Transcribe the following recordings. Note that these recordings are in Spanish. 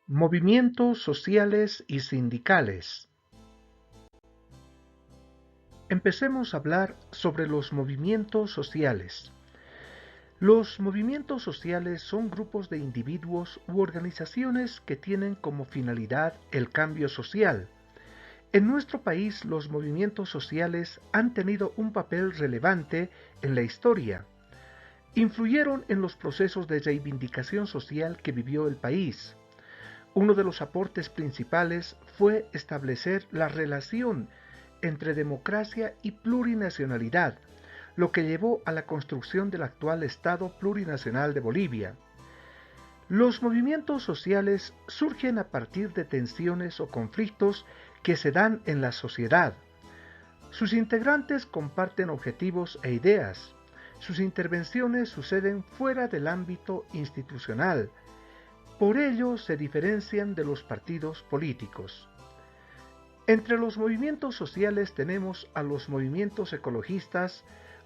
Movimientos sociales y sindicales. Empecemos a hablar sobre los movimientos sociales. Los movimientos sociales son grupos de individuos u organizaciones que tienen como finalidad el cambio social. En nuestro país, los movimientos sociales han tenido un papel relevante en la historia. Influyeron en los procesos de reivindicación social que vivió el país. Uno de los aportes principales fue establecer la relación entre democracia y plurinacionalidad, lo que llevó a la construcción del actual Estado plurinacional de Bolivia. Los movimientos sociales surgen a partir de tensiones o conflictos que se dan en la sociedad. Sus integrantes comparten objetivos e ideas. Sus intervenciones suceden fuera del ámbito institucional. Por ello se diferencian de los partidos políticos. Entre los movimientos sociales tenemos a los movimientos ecologistas,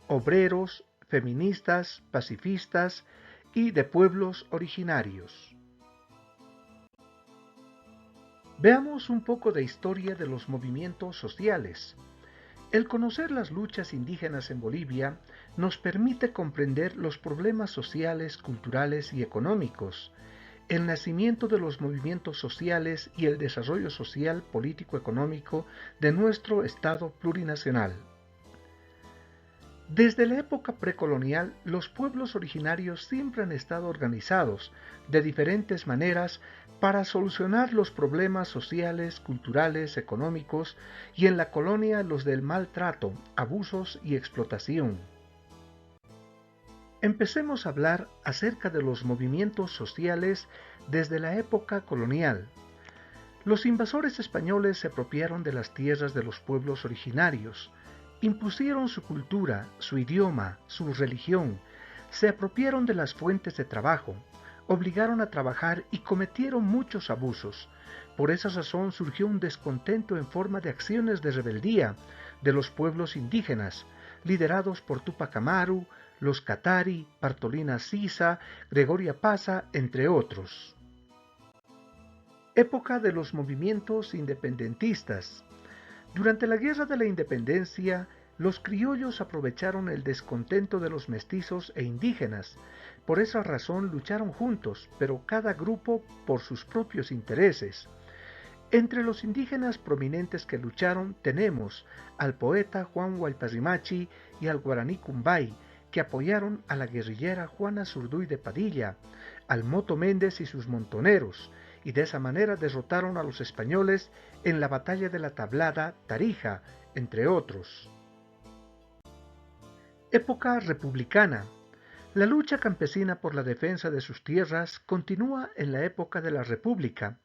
obreros, feministas, pacifistas y de pueblos originarios. Veamos un poco de historia de los movimientos sociales. El conocer las luchas indígenas en Bolivia nos permite comprender los problemas sociales, culturales y económicos, el nacimiento de los movimientos sociales y el desarrollo social, político, económico de nuestro Estado plurinacional. Desde la época precolonial, los pueblos originarios siempre han estado organizados de diferentes maneras para solucionar los problemas sociales, culturales, económicos y en la colonia los del maltrato, abusos y explotación. Empecemos a hablar acerca de los movimientos sociales desde la época colonial. Los invasores españoles se apropiaron de las tierras de los pueblos originarios, impusieron su cultura, su idioma, su religión, se apropiaron de las fuentes de trabajo, obligaron a trabajar y cometieron muchos abusos. Por esa razón surgió un descontento en forma de acciones de rebeldía de los pueblos indígenas, liderados por Túpac Amaru, los Catari, Bartolina Sisa, Gregoria Pasa, entre otros. Época de los movimientos independentistas. Durante la Guerra de la Independencia, los criollos aprovecharon el descontento de los mestizos e indígenas. Por esa razón lucharon juntos, pero cada grupo por sus propios intereses. Entre los indígenas prominentes que lucharon tenemos al poeta Juan Huayparrimachi y al guaraní Cumbay, que apoyaron a la guerrillera Juana Zurduy de Padilla, al Moto Méndez y sus montoneros, y de esa manera derrotaron a los españoles en la batalla de la Tablada, Tarija, entre otros. Época republicana. La lucha campesina por la defensa de sus tierras continúa en la época de la República,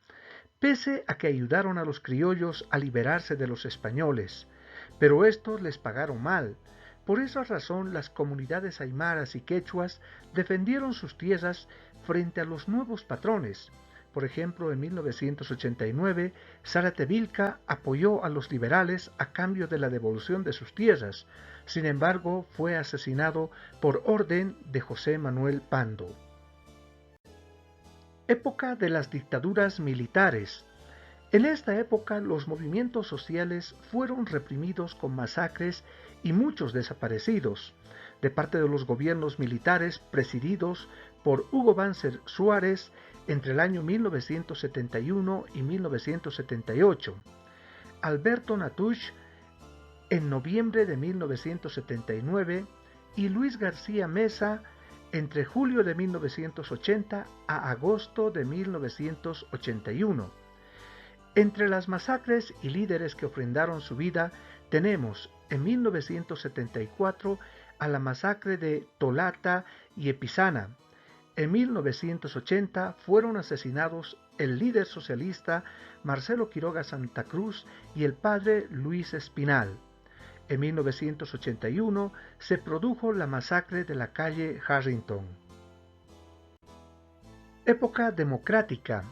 pese a que ayudaron a los criollos a liberarse de los españoles, pero estos les pagaron mal. Por esa razón las comunidades aymaras y quechuas defendieron sus tierras frente a los nuevos patrones. Por ejemplo, en 1989, Zárate Vilca apoyó a los liberales a cambio de la devolución de sus tierras. Sin embargo, fue asesinado por orden de José Manuel Pando. Época de las dictaduras militares. En esta época los movimientos sociales fueron reprimidos con masacres y muchos desaparecidos, de parte de los gobiernos militares presididos por Hugo Banzer Suárez entre el año 1971 y 1978, Alberto Natusch en noviembre de 1979 y Luis García Meza entre julio de 1980 a agosto de 1981. Entre las masacres y líderes que ofrendaron su vida tenemos en 1974 a la masacre de Tolata y Epizana. En 1980 fueron asesinados el líder socialista Marcelo Quiroga Santa Cruz y el padre Luis Espinal. En 1981 se produjo la masacre de la calle Harrington. Época democrática.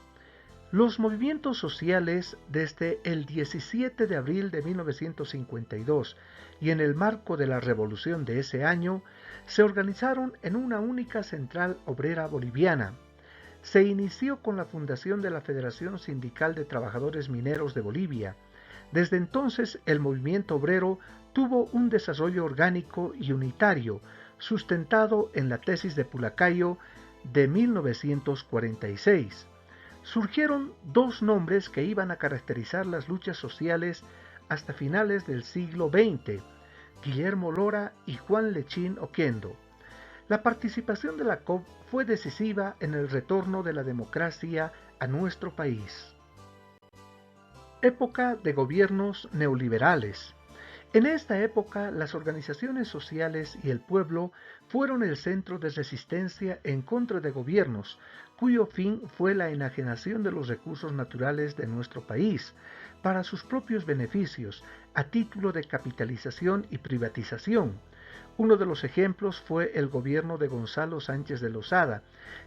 Los movimientos sociales desde el 17 de abril de 1952 y en el marco de la revolución de ese año se organizaron en una única central obrera boliviana. se inició con la fundación de la Federación Sindical de Trabajadores Mineros de Bolivia. Desde entonces el movimiento obrero tuvo un desarrollo orgánico y unitario, sustentado en la tesis de Pulacayo de 1946. Surgieron dos nombres que iban a caracterizar las luchas sociales hasta finales del siglo XX, Guillermo Lora y Juan Lechín Oquendo. La participación de la COB fue decisiva en el retorno de la democracia a nuestro país. Época de gobiernos neoliberales. En esta época, las organizaciones sociales y el pueblo fueron el centro de resistencia en contra de gobiernos, cuyo fin fue la enajenación de los recursos naturales de nuestro país, para sus propios beneficios, a título de capitalización y privatización. Uno de los ejemplos fue el gobierno de Gonzalo Sánchez de Lozada,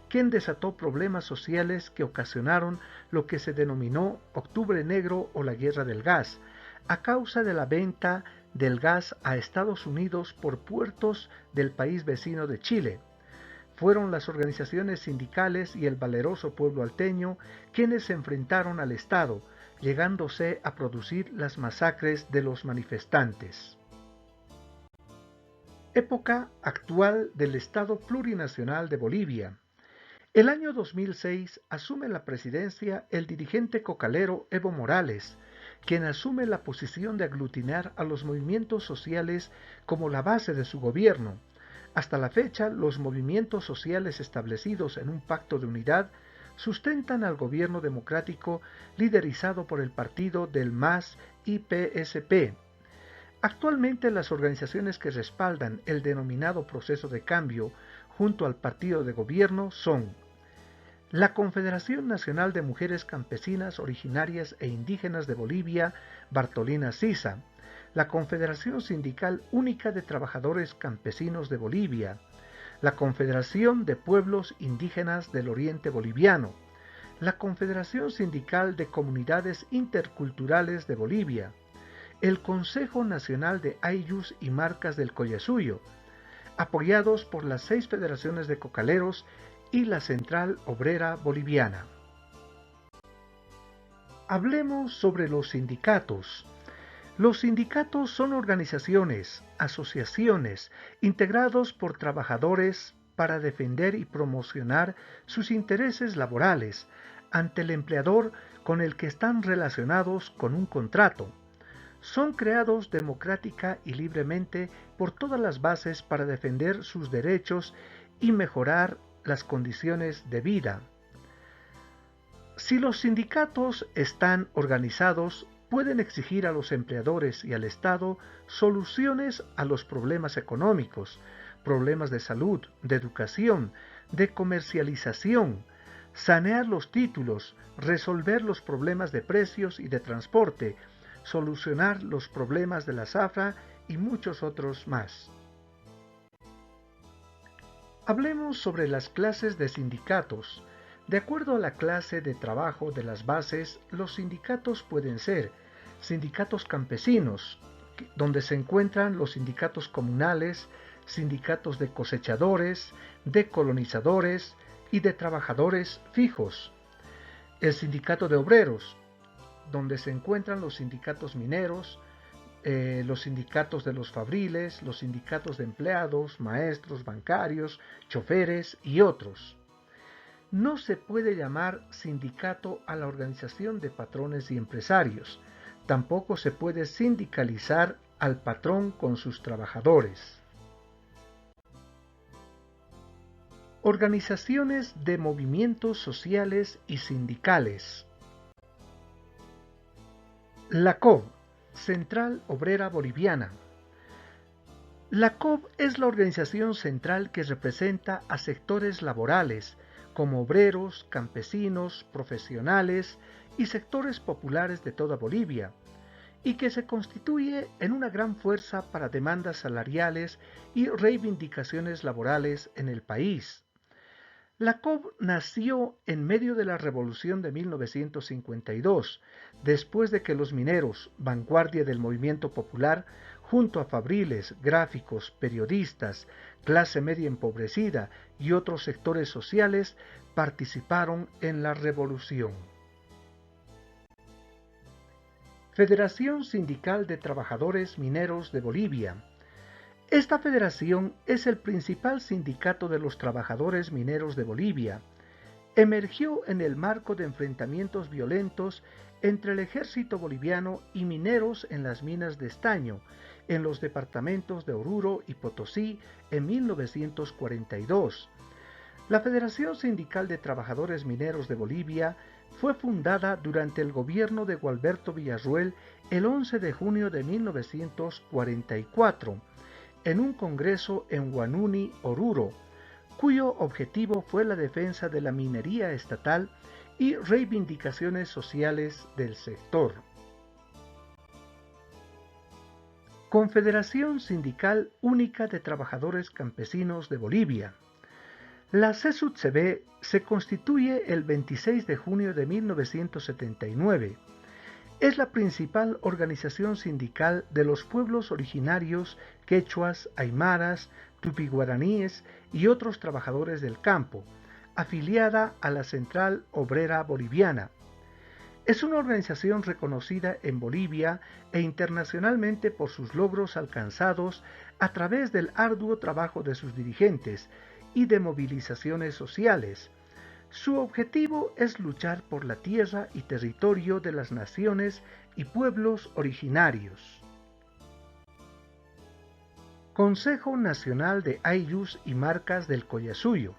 quien desató problemas sociales que ocasionaron lo que se denominó Octubre Negro o la Guerra del Gas, a causa de la venta del gas a Estados Unidos por puertos del país vecino de Chile. Fueron las organizaciones sindicales y el valeroso pueblo alteño quienes se enfrentaron al Estado, llegándose a producir las masacres de los manifestantes. Época actual del Estado Plurinacional de Bolivia. El año 2006 asume la presidencia el dirigente cocalero Evo Morales, quien asume la posición de aglutinar a los movimientos sociales como la base de su gobierno. Hasta la fecha, los movimientos sociales establecidos en un pacto de unidad sustentan al gobierno democrático liderizado por el partido del MAS y PSP. Actualmente las organizaciones que respaldan el denominado proceso de cambio junto al partido de gobierno son la Confederación Nacional de Mujeres Campesinas Originarias e Indígenas de Bolivia, Bartolina Sisa, la Confederación Sindical Única de Trabajadores Campesinos de Bolivia, la Confederación de Pueblos Indígenas del Oriente Boliviano, la Confederación Sindical de Comunidades Interculturales de Bolivia, el Consejo Nacional de Ayllus y Marcas del Collasuyo, apoyados por las 6 federaciones de cocaleros y la Central Obrera Boliviana. Hablemos sobre los sindicatos. Los sindicatos son organizaciones, asociaciones, integrados por trabajadores para defender y promocionar sus intereses laborales ante el empleador con el que están relacionados con un contrato. Son creados democrática y libremente por todas las bases para defender sus derechos y mejorar las condiciones de vida. Si los sindicatos están organizados, pueden exigir a los empleadores y al Estado soluciones a los problemas económicos, problemas de salud, de educación, de comercialización, sanear los títulos, resolver los problemas de precios y de transporte, solucionar los problemas de la zafra y muchos otros más. Hablemos sobre las clases de sindicatos. De acuerdo a la clase de trabajo de las bases, los sindicatos pueden ser sindicatos campesinos, donde se encuentran los sindicatos comunales, sindicatos de cosechadores, de colonizadores y de trabajadores fijos. El sindicato de obreros, donde se encuentran los sindicatos mineros, los sindicatos de los fabriles, los sindicatos de empleados, maestros, bancarios, choferes y otros. No se puede llamar sindicato a la organización de patrones y empresarios. Tampoco se puede sindicalizar al patrón con sus trabajadores. Organizaciones de movimientos sociales y sindicales. La COB, Central Obrera Boliviana. La COB es la organización central que representa a sectores laborales, como obreros, campesinos, profesionales y sectores populares de toda Bolivia, y que se constituye en una gran fuerza para demandas salariales y reivindicaciones laborales en el país. La COB nació en medio de la Revolución de 1952, después de que los mineros, vanguardia del movimiento popular, junto a fabriles, gráficos, periodistas, clase media empobrecida y otros sectores sociales, participaron en la revolución. Federación Sindical de Trabajadores Mineros de Bolivia. Esta federación es el principal sindicato de los trabajadores mineros de Bolivia. Emergió en el marco de enfrentamientos violentos entre el ejército boliviano y mineros en las minas de estaño, en los departamentos de Oruro y Potosí en 1942. La Federación Sindical de Trabajadores Mineros de Bolivia fue fundada durante el gobierno de Gualberto Villarroel el 11 de junio de 1944, en un congreso en Huanuni, Oruro, cuyo objetivo fue la defensa de la minería estatal y reivindicaciones sociales del sector. Confederación Sindical Única de Trabajadores Campesinos de Bolivia. La CSUTCB se constituye el 26 de junio de 1979. Es la principal organización sindical de los pueblos originarios quechuas, aymaras, tupiguaraníes y otros trabajadores del campo, afiliada a la Central Obrera Boliviana. Es una organización reconocida en Bolivia e internacionalmente por sus logros alcanzados a través del arduo trabajo de sus dirigentes y de movilizaciones sociales. Su objetivo es luchar por la tierra y territorio de las naciones y pueblos originarios. Consejo Nacional de Ayllus y Marcas del Collasuyo.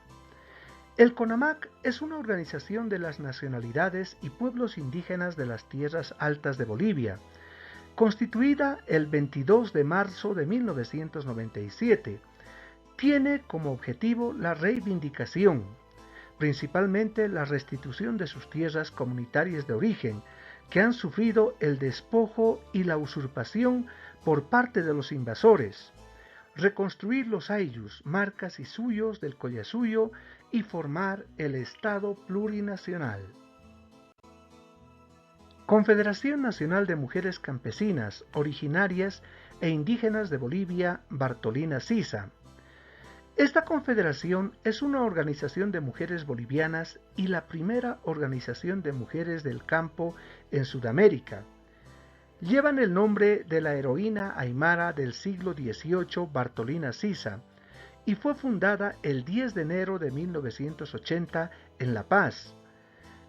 El CONAMAC es una organización de las nacionalidades y pueblos indígenas de las tierras altas de Bolivia, constituida el 22 de marzo de 1997. Tiene como objetivo la reivindicación, principalmente la restitución de sus tierras comunitarias de origen, que han sufrido el despojo y la usurpación por parte de los invasores, reconstruir los ayllus, marcas y suyos del Collasuyo y formar el Estado plurinacional. Confederación Nacional de Mujeres Campesinas, Originarias e Indígenas de Bolivia, Bartolina Sisa. Esta confederación es una organización de mujeres bolivianas y la primera organización de mujeres del campo en Sudamérica. Llevan el nombre de la heroína aymara del siglo XVIII Bartolina Sisa y fue fundada el 10 de enero de 1980 en La Paz,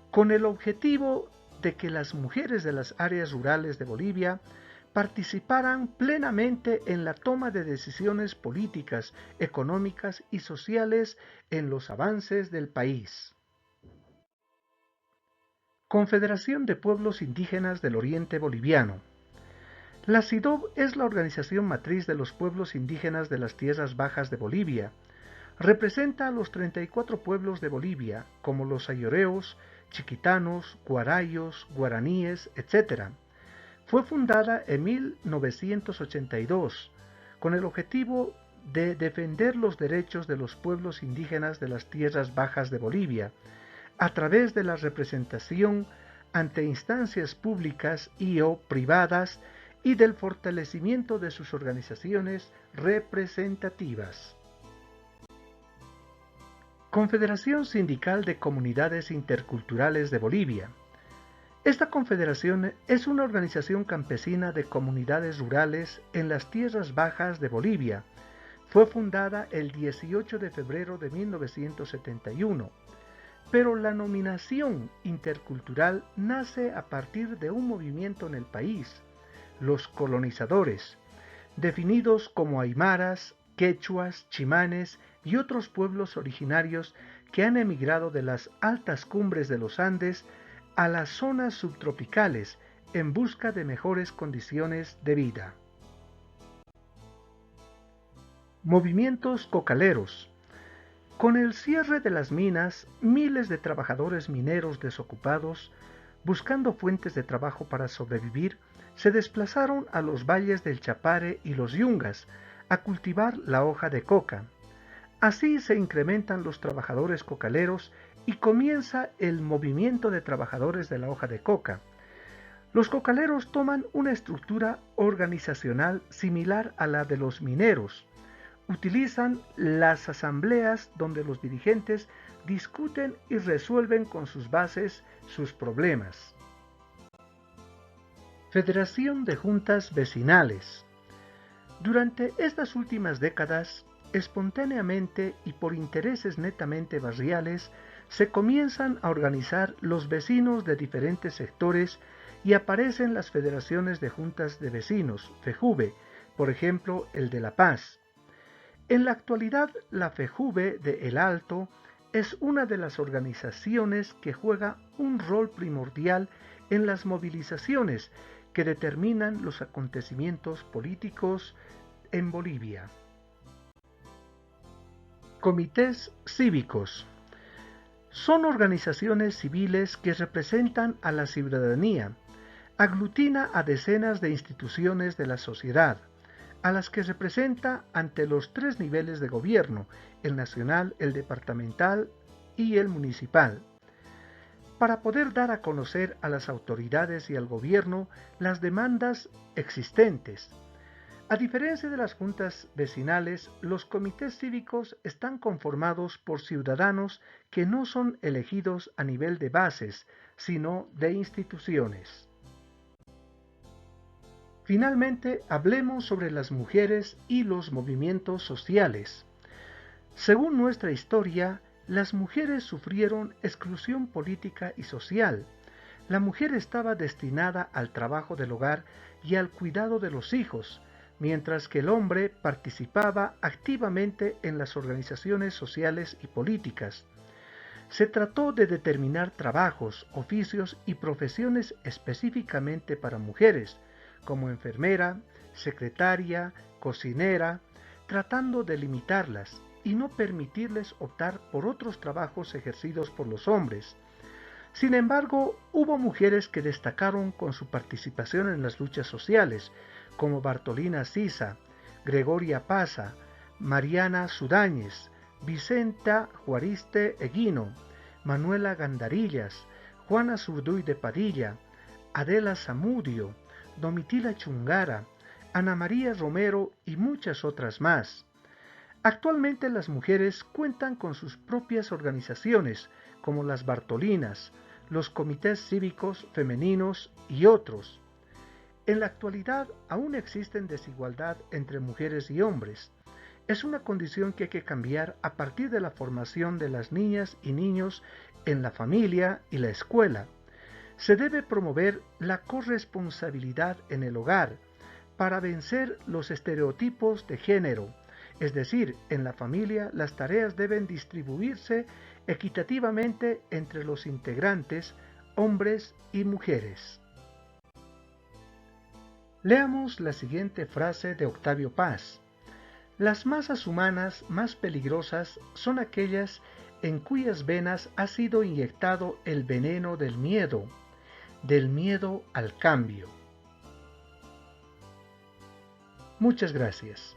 con el objetivo de que las mujeres de las áreas rurales de Bolivia participaran plenamente en la toma de decisiones políticas, económicas y sociales en los avances del país. Confederación de Pueblos Indígenas del Oriente Boliviano. La CIDOB es la organización matriz de los pueblos indígenas de las tierras bajas de Bolivia. Representa a los 34 pueblos de Bolivia, como los ayoreos, chiquitanos, guarayos, guaraníes, etc. Fue fundada en 1982 con el objetivo de defender los derechos de los pueblos indígenas de las tierras bajas de Bolivia a través de la representación ante instancias públicas y o privadas y del fortalecimiento de sus organizaciones representativas. Confederación Sindical de Comunidades Interculturales de Bolivia. Esta confederación es una organización campesina de comunidades rurales en las tierras bajas de Bolivia. Fue fundada el 18 de febrero de 1971, pero la nominación intercultural nace a partir de un movimiento en el país, los colonizadores, definidos como aymaras, quechuas, chimanes y otros pueblos originarios que han emigrado de las altas cumbres de los Andes a las zonas subtropicales en busca de mejores condiciones de vida. Movimientos cocaleros. Con el cierre de las minas, miles de trabajadores mineros desocupados, buscando fuentes de trabajo para sobrevivir, se desplazaron a los valles del Chapare y los Yungas a cultivar la hoja de coca. Así se incrementan los trabajadores cocaleros y comienza el movimiento de trabajadores de la hoja de coca. Los cocaleros toman una estructura organizacional similar a la de los mineros. Utilizan las asambleas donde los dirigentes discuten y resuelven con sus bases sus problemas. Federación de Juntas Vecinales. Durante estas últimas décadas, espontáneamente y por intereses netamente barriales, se comienzan a organizar los vecinos de diferentes sectores y aparecen las federaciones de juntas de vecinos, FEJUVE, por ejemplo el de La Paz. En la actualidad, la FEJUVE de El Alto es una de las organizaciones que juega un rol primordial en las movilizaciones que determinan los acontecimientos políticos en Bolivia. Comités cívicos. Son organizaciones civiles que representan a la ciudadanía. Aglutina a decenas de instituciones de la sociedad, a las que representa ante los tres niveles de gobierno, el nacional, el departamental y el municipal, para poder dar a conocer a las autoridades y al gobierno las demandas existentes. A diferencia de las juntas vecinales, los comités cívicos están conformados por ciudadanos que no son elegidos a nivel de bases, sino de instituciones. Finalmente, hablemos sobre las mujeres y los movimientos sociales. Según nuestra historia, las mujeres sufrieron exclusión política y social. La mujer estaba destinada al trabajo del hogar y al cuidado de los hijos, mientras que el hombre participaba activamente en las organizaciones sociales y políticas. Se trató de determinar trabajos, oficios y profesiones específicamente para mujeres, como enfermera, secretaria, cocinera, tratando de limitarlas y no permitirles optar por otros trabajos ejercidos por los hombres. Sin embargo, hubo mujeres que destacaron con su participación en las luchas sociales, como Bartolina Sisa, Gregoria Paza, Mariana Sudáñez, Vicenta Juariste Eguino, Manuela Gandarillas, Juana Zurduy de Padilla, Adela Zamudio, Domitila Chungara, Ana María Romero y muchas otras más. Actualmente las mujeres cuentan con sus propias organizaciones, como las Bartolinas, los comités cívicos femeninos y otros. En la actualidad aún existen desigualdad entre mujeres y hombres. Es una condición que hay que cambiar a partir de la formación de las niñas y niños en la familia y la escuela. Se debe promover la corresponsabilidad en el hogar para vencer los estereotipos de género. Es decir, en la familia las tareas deben distribuirse equitativamente entre los integrantes, hombres y mujeres. Leamos la siguiente frase de Octavio Paz. Las masas humanas más peligrosas son aquellas en cuyas venas ha sido inyectado el veneno del miedo al cambio. Muchas gracias.